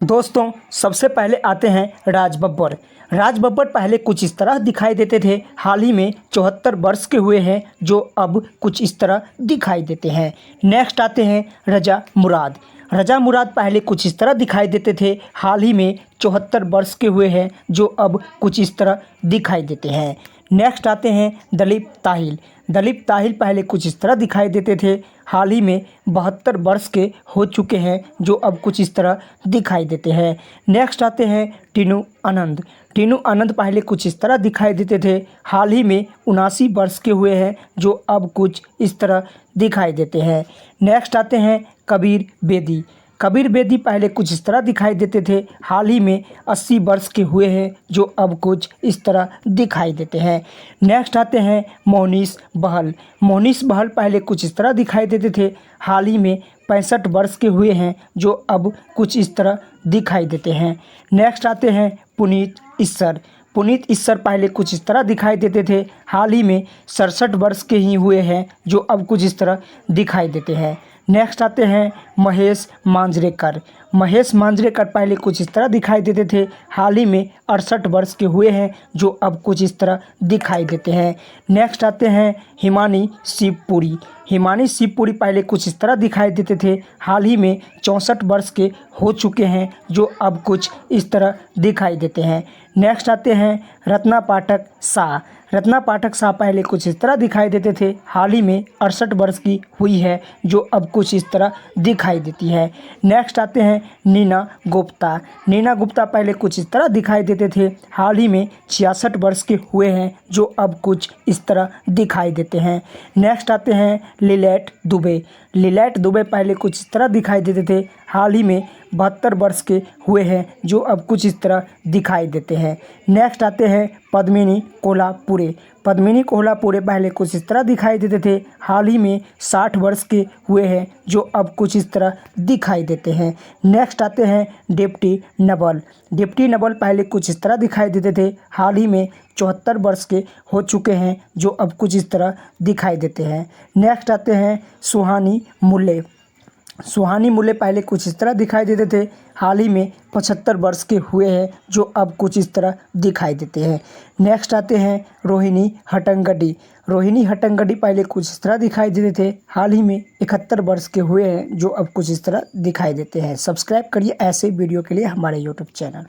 दोस्तों सबसे पहले आते हैं राज बब्बर। राज बब्बर पहले कुछ इस तरह दिखाई देते थे, हाल ही में 74 वर्ष के हुए हैं जो अब कुछ इस तरह दिखाई देते हैं। नेक्स्ट आते हैं रजा मुराद। रजा मुराद पहले कुछ इस तरह दिखाई देते थे, हाल ही में 74 वर्ष के हुए हैं जो अब कुछ इस तरह दिखाई देते हैं। नेक्स्ट आते हैं दलीप ताहिल। दलीप ताहिल पहले कुछ इस तरह दिखाई देते थे, हाल ही में 72 वर्ष के हो चुके हैं जो अब कुछ इस तरह दिखाई देते हैं। नेक्स्ट आते हैं टीनू आनंद। टीनू आनंद पहले कुछ इस तरह दिखाई देते थे, हाल ही में 79 वर्ष के हुए हैं जो अब कुछ इस तरह दिखाई देते हैं। नेक्स्ट आते हैं कबीर बेदी। कबीर बेदी पहले कुछ इस तरह दिखाई देते थे, हाल ही में 80 वर्ष के हुए हैं जो अब कुछ इस तरह दिखाई देते हैं। नेक्स्ट आते हैं मोहनीश बहल। मोहनीश बहल पहले कुछ इस तरह दिखाई देते थे, हाल ही में 65 वर्ष के हुए हैं जो अब कुछ इस तरह दिखाई देते हैं। नेक्स्ट आते हैं पुनीत इस्सर। पुनीत इस्सर पहले कुछ इस तरह दिखाई देते थे, हाल ही में 67 वर्ष के ही हुए हैं जो अब कुछ इस तरह दिखाई देते हैं। नेक्स्ट आते हैं महेश मांजरेकर। महेश मांजरेकर पहले कुछ इस तरह दिखाई देते थे, हाल ही में 68 वर्ष के हुए हैं जो अब कुछ इस तरह दिखाई देते हैं। नेक्स्ट आते हैं हिमानी शिवपुरी। हिमानी शिवपुरी पहले कुछ इस तरह दिखाई देते थे, हाल ही में 64 वर्ष के हो चुके हैं जो अब कुछ इस तरह दिखाई देते हैं। नेक्स्ट आते हैं रत्ना पाठक शाह। रत्ना पाठक शाह पहले कुछ इस तरह दिखाई देते थे, हाल ही में 68 वर्ष की हुई है जो अब कुछ इस तरह दिखाई देती है। नेक्स्ट आते हैं नीना गुप्ता। नीना गुप्ता पहले कुछ इस तरह दिखाई देते थे, हाल ही में 66 वर्ष के हुए हैं जो अब कुछ इस तरह दिखाई देते हैं। नेक्स्ट आते हैं लिलेट दुबे। लिलेट दुबे पहले कुछ इस तरह दिखाई देते थे, हाल ही में 72 वर्ष के हुए हैं जो अब कुछ इस तरह दिखाई देते हैं। नेक्स्ट आते हैं पद्मिनी कोल्हापुरे। पद्मिनी कोल्हापुरे पहले कुछ इस तरह दिखाई देते थे, हाल ही में 60 वर्ष के हुए हैं जो अब कुछ इस तरह दिखाई देते हैं। नेक्स्ट आते हैं डिप्टी नवल। डिप्टी नवल पहले कुछ इस तरह दिखाई देते थे, हाल ही में 74 वर्ष के हो चुके हैं जो अब कुछ इस तरह दिखाई देते हैं। नेक्स्ट आते हैं सुहानी मुल्ले। सुहानी मुल्ले पहले कुछ इस तरह दिखाई देते थे, हाल ही में 75 वर्ष के हुए हैं जो अब कुछ इस तरह दिखाई देते हैं। नेक्स्ट आते हैं रोहिणी हट्टंगडी। रोहिणी हट्टंगडी पहले कुछ इस तरह दिखाई देते थे, हाल ही में 71 वर्ष के हुए हैं जो अब कुछ इस तरह दिखाई देते हैं। सब्सक्राइब करिए ऐसे वीडियो के लिए हमारे यूट्यूब चैनल।